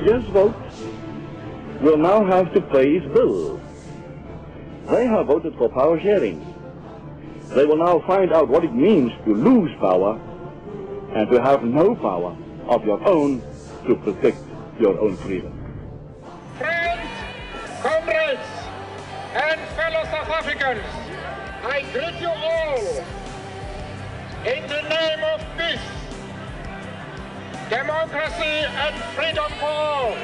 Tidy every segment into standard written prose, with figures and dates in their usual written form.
yes vote will now have to pay its bills. They have voted for power sharing. They will now find out what it means to lose power and to have no power of your own to protect your own freedom. Friends, comrades, and fellow South Africans, I greet you all in the name of peace, democracy, and freedom for all.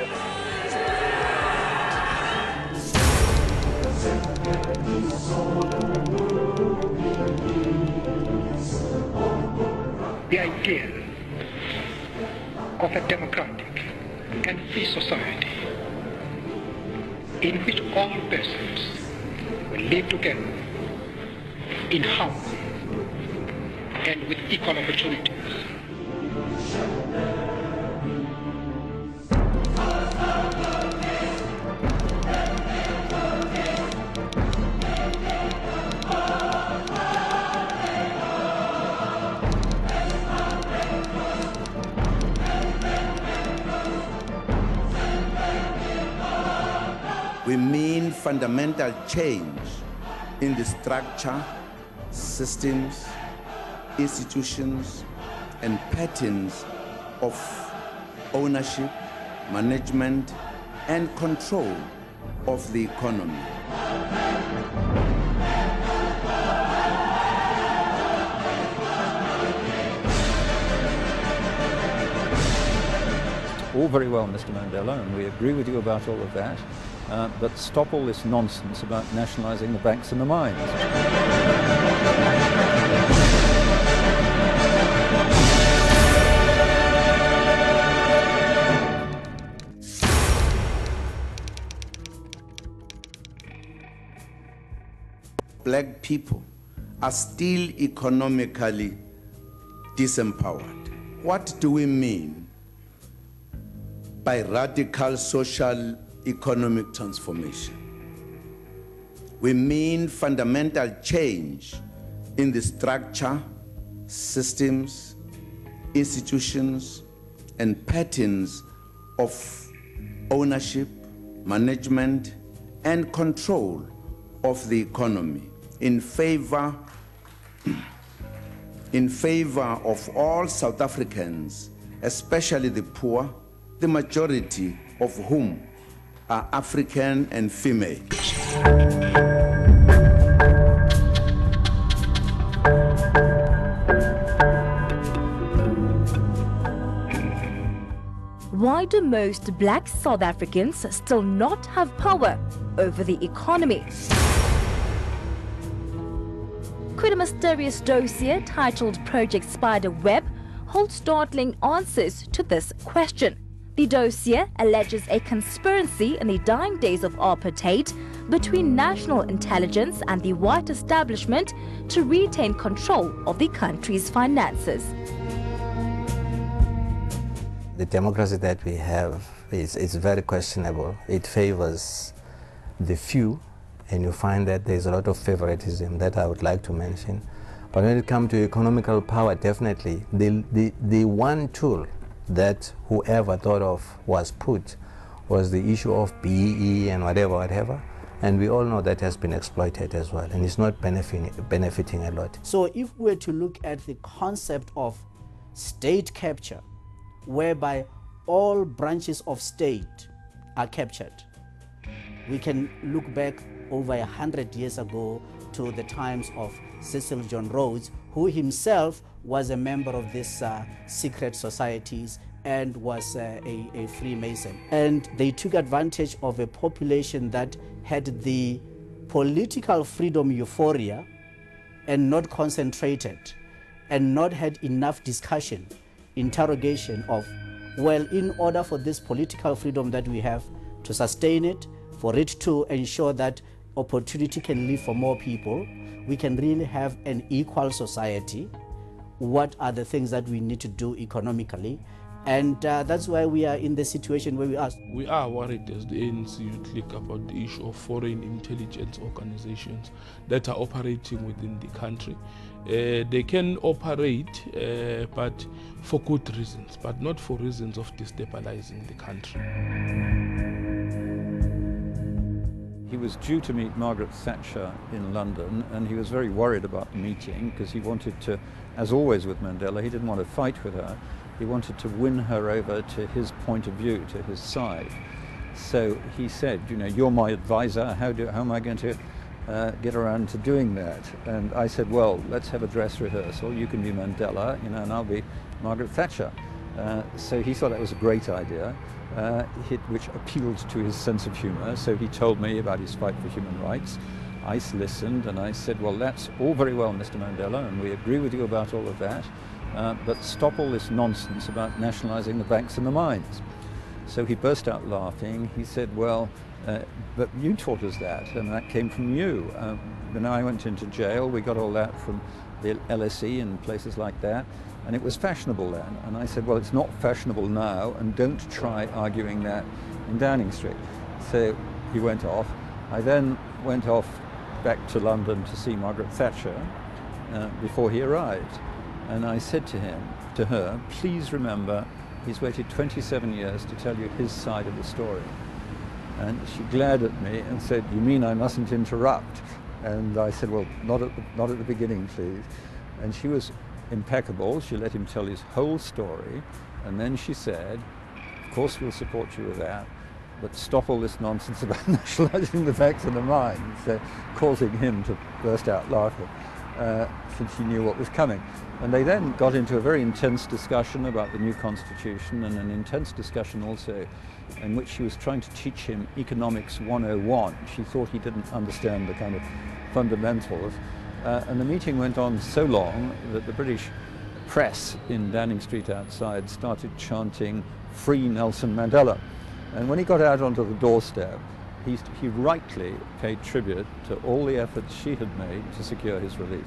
The idea of a democratic and free society in which all persons will live together in harmony and with equal opportunities. We mean fundamental change in the structure, systems, institutions, and patterns of ownership, management, and control of the economy. All very well, Mr. Mandela, and we agree with you about all of that. But stop all this nonsense about nationalising the banks and the mines. Black people are still economically disempowered. What do we mean by radical social economic transformation? We mean fundamental change in the structure, systems, institutions, and patterns of ownership, management, and control of the economy in favor of all South Africans, especially the poor, the majority of whom are African and female. Why do most black South Africans still not have power over the economy? Could a mysterious dossier titled Project Spider Web hold startling answers to this question? The dossier alleges a conspiracy in the dying days of apartheid between national intelligence and the white establishment to retain control of the country's finances. The democracy that we have is very questionable. It favors the few, and you find that there's a lot of favoritism that I would like to mention. But when it comes to economical power, definitely the one tool that whoever thought of was put was the issue of BEE and whatever, and we all know that has been exploited as well, and it's not benefiting a lot. So if we were to look at the concept of state capture, whereby all branches of state are captured, we can look back over 100 years ago to the times of Cecil John Rhodes, who himself was a member of these secret societies and was a Freemason. And they took advantage of a population that had the political freedom euphoria and not concentrated and not had enough discussion, interrogation of, well, in order for this political freedom that we have to sustain it, for it to ensure that opportunity can live for more people, we can really have an equal society. What are the things that we need to do economically And that's why we are in the situation where we are. We are worried as the ANC Youth about the issue of foreign intelligence organizations that are operating within the country. They can operate, but for good reasons, but not for reasons of destabilizing the country. He was due to meet Margaret Thatcher in London, and he was very worried about the meeting because he wanted to, as always with Mandela, he didn't want to fight with her. He wanted to win her over to his point of view, to his side. So he said, you know, you're my advisor, how am I going to get around to doing that? And I said, well, let's have a dress rehearsal. You can be Mandela, you know, and I'll be Margaret Thatcher. So he thought that was a great idea, which appealed to his sense of humor. So he told me about his fight for human rights. I listened and I said, well, that's all very well, Mr. Mandela, and we agree with you about all of that. But stop all this nonsense about nationalizing the banks and the mines. So he burst out laughing. He said, well, but you taught us that, and that came from you. When I went into jail, we got all that from the LSE and places like that, and it was fashionable then. And I said, well, it's not fashionable now, and don't try arguing that in Downing Street. So he went off. I then went off back to London to see Margaret Thatcher before he arrived. And I said to her, please remember, he's waited 27 years to tell you his side of the story. And she glared at me and said, you mean I mustn't interrupt? And I said, well, not at the beginning, please. And she was impeccable. She let him tell his whole story. And then she said, of course we'll support you with that, but stop all this nonsense about nationalizing the banks and the mines, causing him to burst out laughing. Since he knew what was coming. And they then got into a very intense discussion about the new constitution, and an intense discussion also in which she was trying to teach him economics 101. She thought he didn't understand the kind of fundamentals. And the meeting went on so long that the British press in Downing Street outside started chanting, "Free Nelson Mandela." And when he got out onto the doorstep, he rightly paid tribute to all the efforts she had made to secure his release.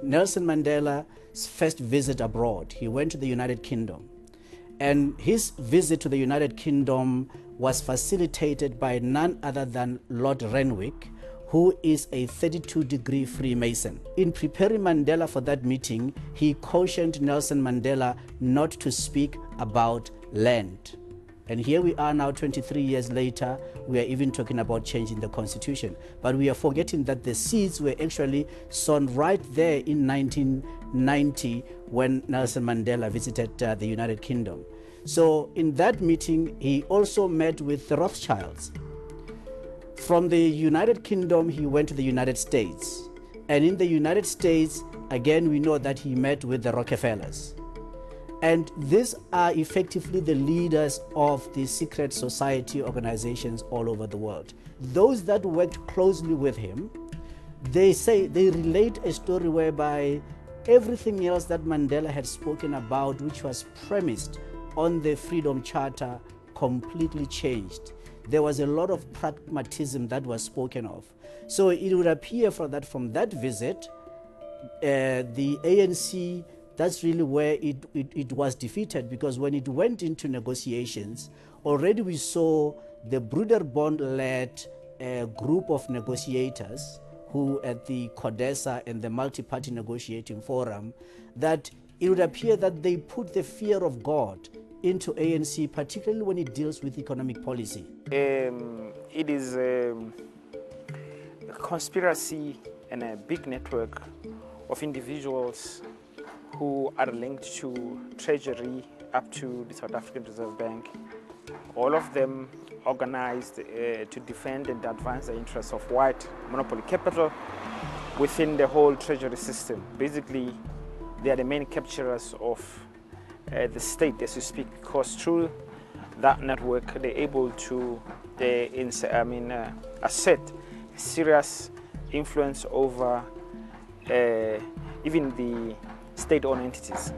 Nelson Mandela's first visit abroad, he went to the United Kingdom. And his visit to the United Kingdom was facilitated by none other than Lord Renwick, who is a 32-degree Freemason. In preparing Mandela for that meeting, he cautioned Nelson Mandela not to speak about land. And here we are now, 23 years later, we are even talking about changing the constitution. But we are forgetting that the seeds were actually sown right there in 1990 when Nelson Mandela visited the United Kingdom. So in that meeting, he also met with the Rothschilds. From the United Kingdom, he went to the United States. And in the United States, again, we know that he met with the Rockefellers. And these are effectively the leaders of the secret society organizations all over the world. Those that worked closely with him, they relate a story whereby everything else that Mandela had spoken about, which was premised on the Freedom Charter, completely changed. There was a lot of pragmatism that was spoken of. So it would appear from that visit, the ANC, that's really where it was defeated, because when it went into negotiations, already we saw the Broederbond-led group of negotiators who at the CODESA and the Multi-Party Negotiating Forum, that it would appear that they put the fear of God into ANC, particularly when it deals with economic policy. It is a conspiracy and a big network of individuals who are linked to Treasury up to the South African Reserve Bank. All of them organized to defend and advance the interests of white monopoly capital within the whole Treasury system. Basically, they are the main capturers of the state, as you speak, because through that network, they're able to assert serious influence over even the state-owned entities.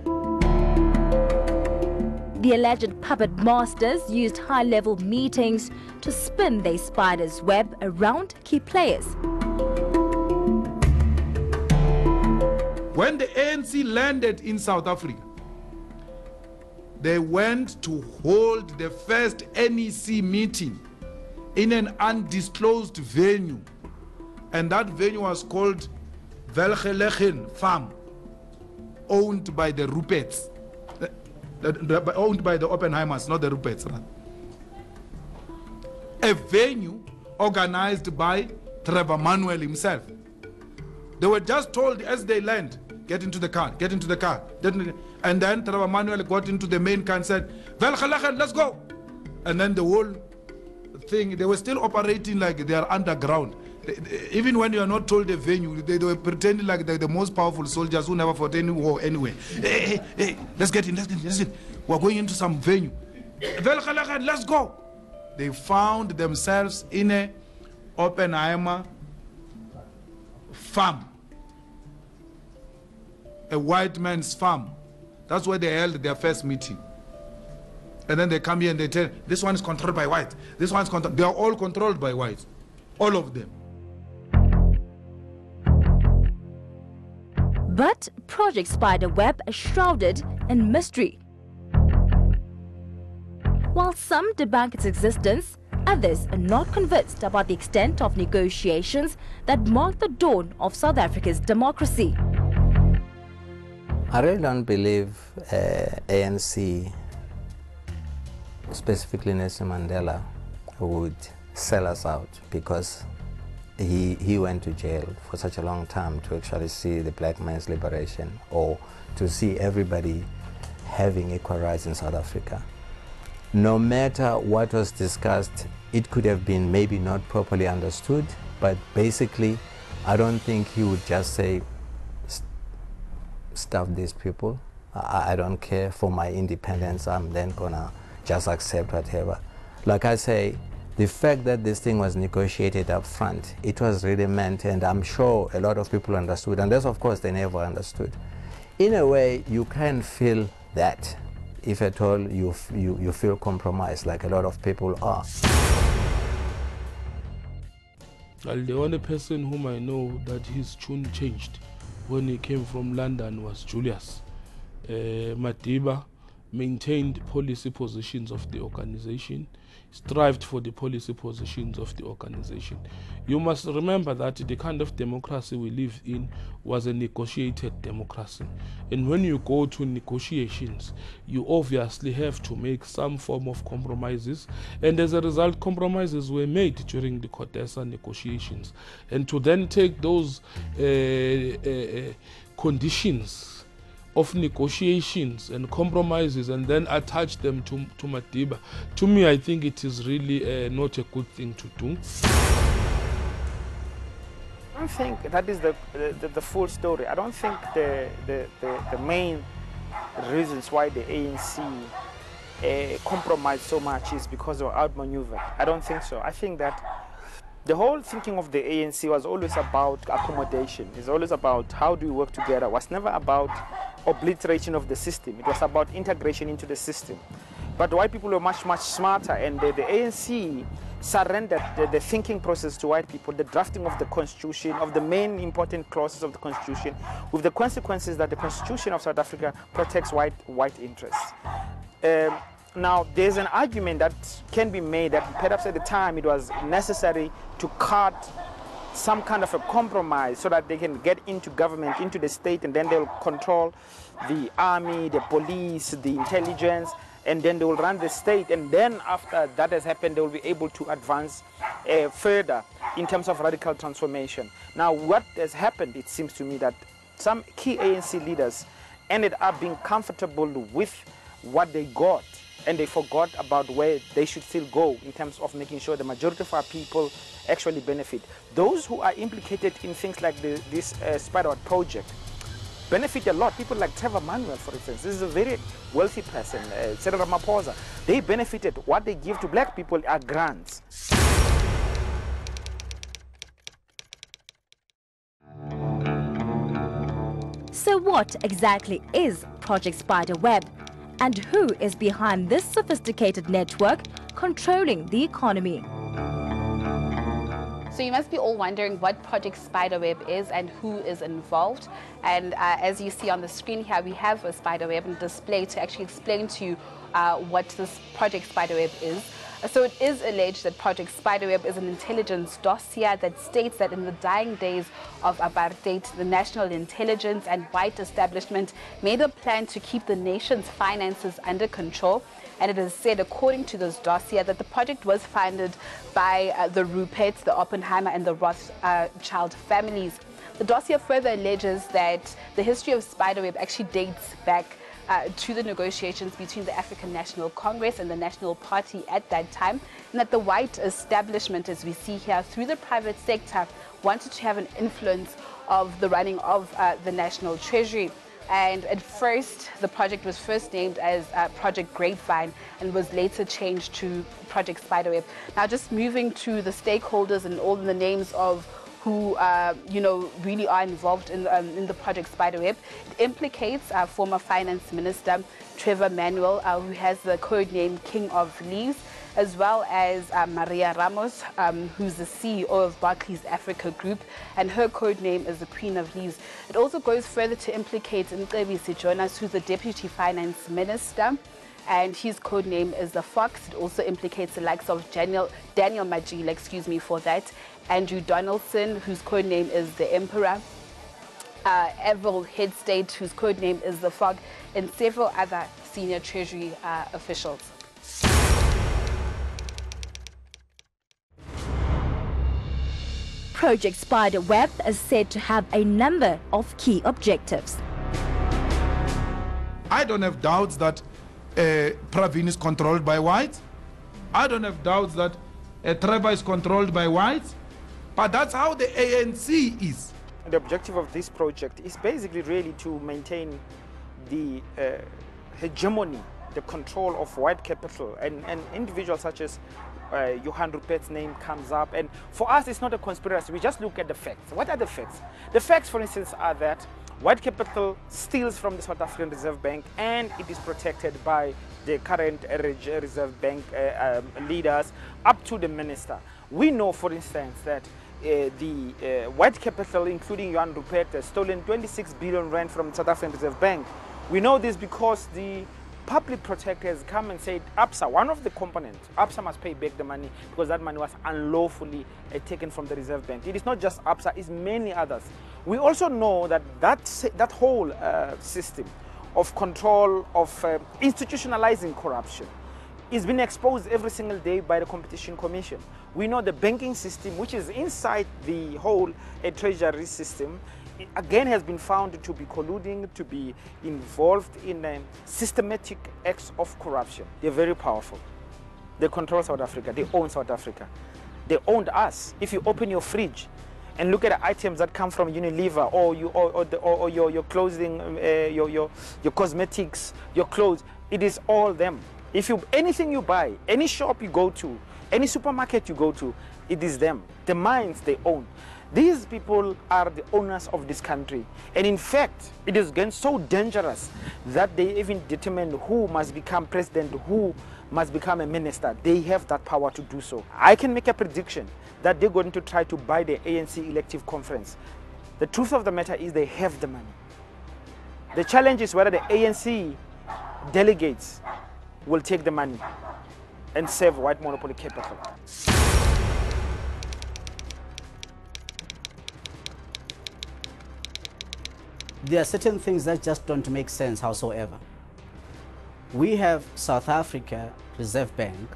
The alleged puppet masters used high-level meetings to spin their spider's web around key players. When the ANC landed in South Africa, they went to hold the first NEC meeting in an undisclosed venue, and that venue was called Velgelegen Farm, owned by the Ruperts, owned by the Oppenheimers, not the Ruperts. Right? A venue organized by Trevor Manuel himself. They were just told as they land, get into the car, get into the car. And then Trevor Manuel got into the main car and said, Velgelegen, let's go. And then the whole thing, they were still operating like they are underground. Even when you are not told the venue, they were pretending like they're the most powerful soldiers who never fought any war anyway. Hey, let's get in. We're going into some venue. Velgelegen, let's go. They found themselves in a Oppenheimer farm, a white man's farm. That's where they held their first meeting. And then they come here and they tell, this one is controlled by white. This one's controlled. They are all controlled by white. All of them. But Project Spiderweb is shrouded in mystery. While some debunk its existence, others are not convinced about the extent of negotiations that marked the dawn of South Africa's democracy. I really don't believe ANC, specifically Nelson Mandela, would sell us out, because he went to jail for such a long time to actually see the black man's liberation, or to see everybody having equal rights in South Africa. No matter what was discussed, it could have been maybe not properly understood, but basically I don't think he would just say, stuff these people. I don't care for my independence. I'm then gonna just accept whatever. Like I say, the fact that this thing was negotiated up front, it was really meant, and I'm sure a lot of people understood, and that's of course they never understood. In a way, you can feel that, if at all you feel compromised, like a lot of people are. Well, the only person whom I know that his tune changed when he came from London was Julius. Madiba maintained policy positions of the organization, strived for the policy positions of the organization. You must remember that the kind of democracy we lived in was a negotiated democracy. And when you go to negotiations, you obviously have to make some form of compromises. And as a result, compromises were made during the CODESA negotiations. And to then take those conditions of negotiations and compromises and then attach them to Madiba, to me, I think it is really not a good thing to do. I don't think that is the full story. I don't think the main reasons why the ANC compromised so much is because they were outmaneuvered. I don't think so. I think that the whole thinking of the ANC was always about accommodation. It's always about how do we work together. It was never about obliteration of the system. It was about integration into the system. But the white people were much, much smarter, and the ANC surrendered the thinking process to white people, the drafting of the Constitution, of the main important clauses of the Constitution, with the consequences that the Constitution of South Africa protects white interests. Now, there's an argument that can be made that perhaps at the time it was necessary to cut some kind of a compromise so that they can get into government, into the state, and then they'll control the army, the police, the intelligence, and then they will run the state. And then after that has happened, they will be able to advance further in terms of radical transformation. Now, what has happened, it seems to me that some key ANC leaders ended up being comfortable with what they got, and they forgot about where they should still go in terms of making sure the majority of our people actually benefit. Those who are implicated in things like this Spiderweb project benefit a lot. People like Trevor Manuel, for instance. This is a very wealthy person, Senator Ramaphosa. They benefited. What they give to black people are grants. So what exactly is Project Spiderweb? And who is behind this sophisticated network controlling the economy? So you must be all wondering what Project Spiderweb is and who is involved. And as you see on the screen here, we have a spiderweb on display to actually explain to you what this Project Spiderweb is. So it is alleged that Project Spiderweb is an intelligence dossier that states that in the dying days of apartheid, the national intelligence and white establishment made a plan to keep the nation's finances under control. And it is said, according to this dossier, that the project was funded by the Ruperts, the Oppenheimer and the Rothschild families. The dossier further alleges that the history of Spiderweb actually dates back to the negotiations between the African National Congress and the National Party at that time, and that the white establishment, as we see here, through the private sector, wanted to have an influence of the running of the National Treasury. And at first, the project was first named as Project Grapevine and was later changed to Project Spiderweb. Now, just moving to the stakeholders and all the names of who really are involved in the Project Spiderweb. It implicates former Finance Minister Trevor Manuel, who has the code name King of Leaves, as well as Maria Ramos, who's the CEO of Barclays Africa Group, and her code name is the Queen of Leaves. It also goes further to implicate Mcebisi Jonas, who's the Deputy Finance Minister, and his code name is the Fox. It also implicates the likes of Daniel Majila, for that, Andrew Donaldson, whose code name is the Emperor, Avril Headstate, whose code name is the Fog, and several other senior Treasury officials. Project Spiderweb is said to have a number of key objectives. I don't have doubts that Pravin is controlled by whites. I don't have doubts that Trevor is controlled by whites. But that's how the ANC is. The objective of this project is basically really to maintain the hegemony, the control of white capital, and individuals such as Johan Rupert's name comes up. And for us, it's not a conspiracy. We just look at the facts. What are the facts? The facts, for instance, are that white capital steals from the South African Reserve Bank, and it is protected by the current Reserve Bank leaders up to the minister. We know, for instance, that the white capital, including Johan Rupert, has stolen 26 billion rand from the South African Reserve Bank. We know this because the public protectors come and said, ABSA, one of the components, ABSA must pay back the money because that money was unlawfully taken from the Reserve Bank. It is not just ABSA, it's many others. We also know that that whole system of control, of institutionalizing corruption, is being exposed every single day by the Competition Commission. We know the banking system, which is inside the whole treasury system, again has been found to be colluding, to be involved in systematic acts of corruption. They're very powerful. They control South Africa. They own South Africa. They owned us. If you open your fridge and look at the items that come from Unilever or your clothing, your cosmetics, your clothes, it is all them. If anything you buy, any shop you go to, any supermarket you go to, it is them. The mines they own. These people are the owners of this country. And in fact, it is getting so dangerous that they even determine who must become president, who must become a minister. They have that power to do so. I can make a prediction that they're going to try to buy the ANC elective conference. The truth of the matter is they have the money. The challenge is whether the ANC delegates will take the money and save white monopoly capital. There are certain things that just don't make sense howsoever. We have South Africa Reserve Bank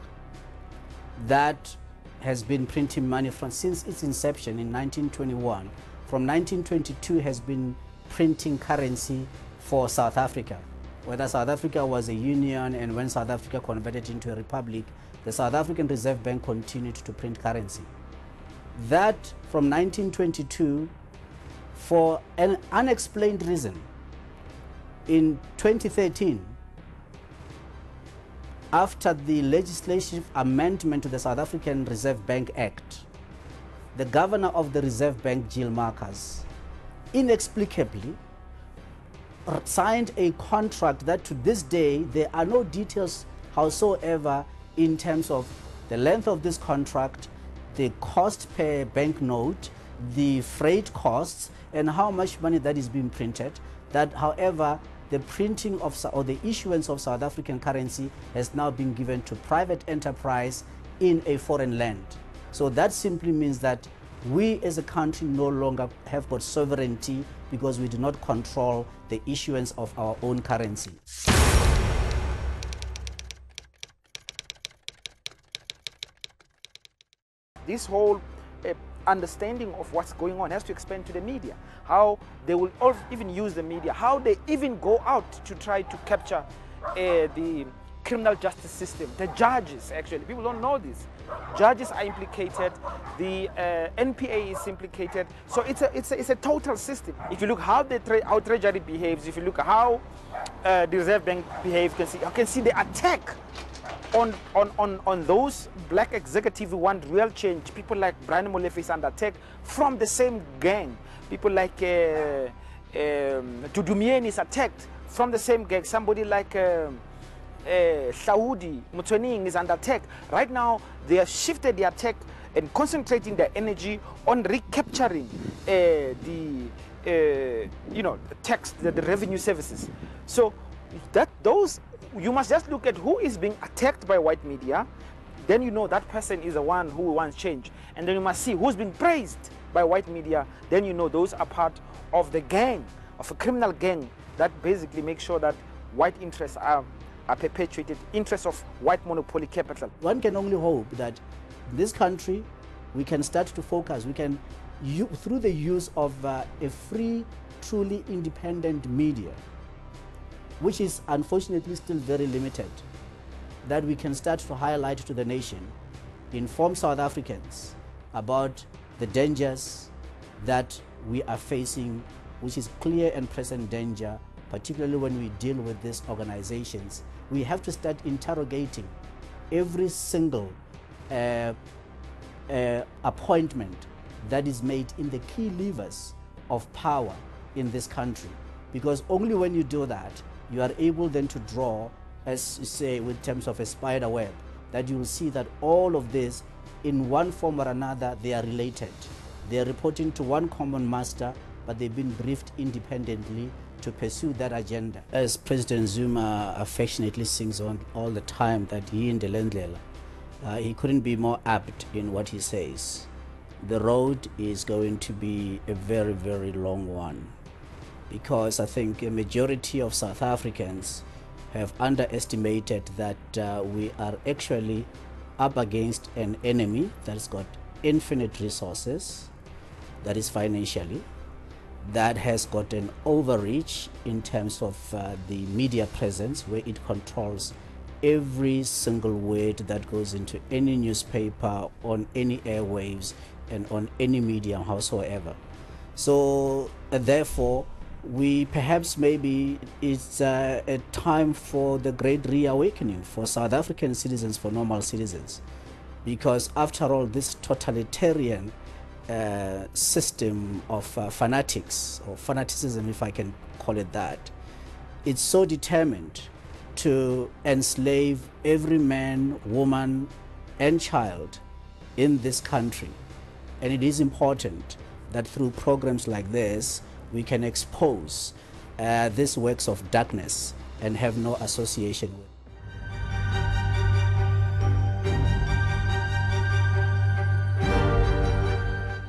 that has been printing money since its inception in 1921. From 1922 has been printing currency for South Africa. Whether South Africa was a union and when South Africa converted into a republic, the South African Reserve Bank continued to print currency. That from 1922, for an unexplained reason, in 2013, after the legislative amendment to the South African Reserve Bank Act, the governor of the Reserve Bank, Jill Marcus, inexplicably signed a contract that to this day there are no details howsoever in terms of the length of this contract, the cost per banknote, the freight costs, and how much money that is being printed. That, however, the printing of or the issuance of South African currency has now been given to private enterprise in a foreign land. So that simply means that we as a country no longer have got sovereignty because we do not control the issuance of our own currency. This whole understanding of what's going on has to expand to the media, how they will even use the media, how they even go out to try to capture the criminal justice system, the judges. Actually, people don't know this. Judges are implicated, the NPA is implicated, so it's a total system. If you look how how Treasury behaves, if you look at how the Reserve Bank behaves, you can see the attack on those black executives who want real change. People like Brian Molefe is under attack from the same gang. People like Dudumien is attacked from the same gang. Somebody like Saudi Mutwening is under attack. Right now, they have shifted the attack and concentrating their energy on recapturing the tax, the revenue services. So you must just look at who is being attacked by white media, then you know that person is the one who wants change. And then you must see who's been praised by white media, then you know those are part of the gang, of a criminal gang that basically makes sure that white interests are perpetuated, interests of white monopoly capital. One can only hope that in this country we can start to focus, we can, through the use of a free, truly independent media, which is unfortunately still very limited, that we can start to highlight to the nation, inform South Africans about the dangers that we are facing, which is clear and present danger, particularly when we deal with these organizations. We have to start interrogating every single appointment that is made in the key levers of power in this country, because only when you do that, you are able then to draw, as you say, with terms of a spider web, that you will see that all of this, in one form or another, they are related. They are reporting to one common master, but they've been briefed independently to pursue that agenda. As President Zuma affectionately sings on all the time, that he in the Lendlela, he couldn't be more apt in what he says. The road is going to be a very, very long one, because I think a majority of South Africans have underestimated that we are actually up against an enemy that's got infinite resources, that is financially, that has got an overreach in terms of the media presence, where it controls every single word that goes into any newspaper, on any airwaves, and on any medium howsoever. So therefore, we perhaps maybe it's a time for the great reawakening for South African citizens, for normal citizens, because after all, this totalitarian system of fanatics, or fanaticism if I can call it that, it's so determined to enslave every man, woman and child in this country. And it is important that through programs like this we can expose these works of darkness and have no association with.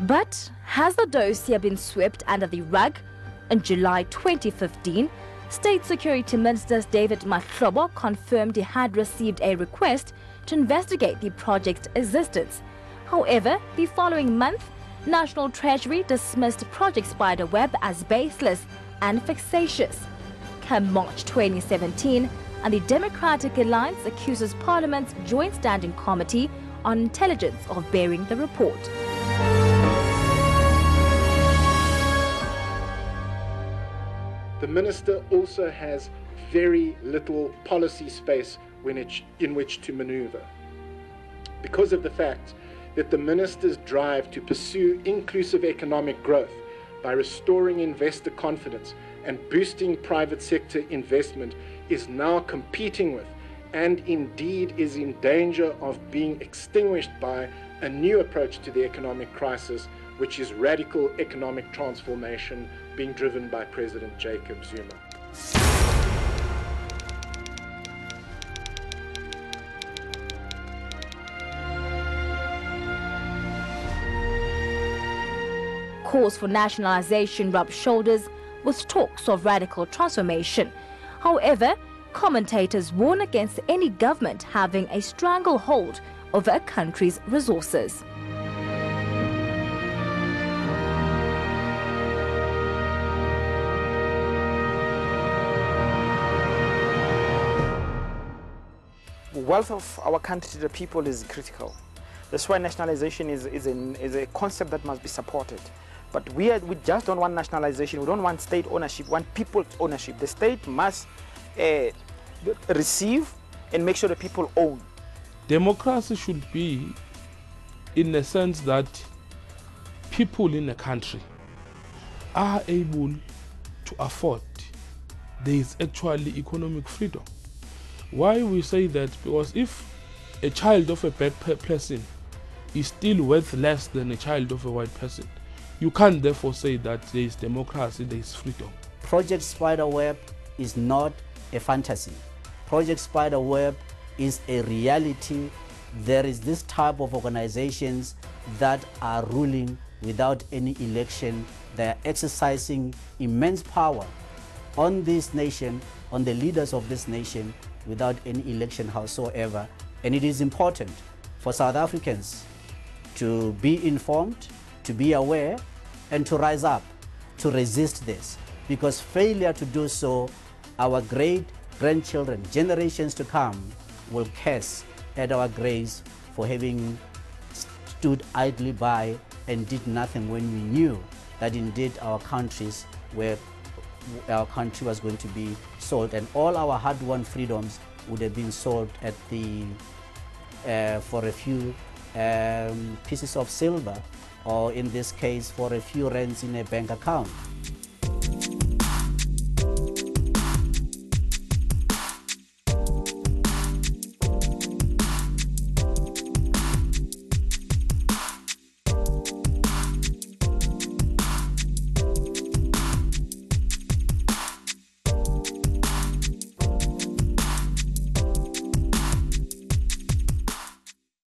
But has the dossier been swept under the rug? In July 2015, State Security Minister David Mahlobo confirmed he had received a request to investigate the project's existence. However, the following month, National Treasury dismissed Project Spiderweb as baseless and vexatious. Come March 2017, and the Democratic Alliance accuses Parliament's Joint Standing Committee on Intelligence of bearing the report. The minister also has very little policy space in which to maneuver, because of the fact that the minister's drive to pursue inclusive economic growth by restoring investor confidence and boosting private sector investment is now competing with, and indeed is in danger of being extinguished by, a new approach to the economic crisis, which is radical economic transformation being driven by President Jacob Zuma. Calls for nationalization rub shoulders with talks of radical transformation. However, commentators warn against any government having a stranglehold over a country's resources. Wealth of our country to the people is critical. That's why nationalization is a concept that must be supported. But we just don't want nationalization. We don't want state ownership. We want people's ownership. The state must receive and make sure the people own. Democracy should be in the sense that people in a country are able to afford. There is actually economic freedom. Why we say that? Because if a child of a black person is still worth less than a child of a white person, you can't therefore say that there is democracy, there is freedom. Project Spiderweb is not a fantasy. Project Spiderweb is a reality. There is this type of organizations that are ruling without any election. They are exercising immense power on this nation, on the leaders of this nation, without any election whatsoever. And it is important for South Africans to be informed, to be aware, and to rise up to resist this. Because failure to do so, our great-grandchildren, generations to come, will curse at our graves for having stood idly by and did nothing when we knew that indeed our country was going to be sold, and all our hard-won freedoms would have been sold at the for a few pieces of silver, or in this case for a few rands in a bank account.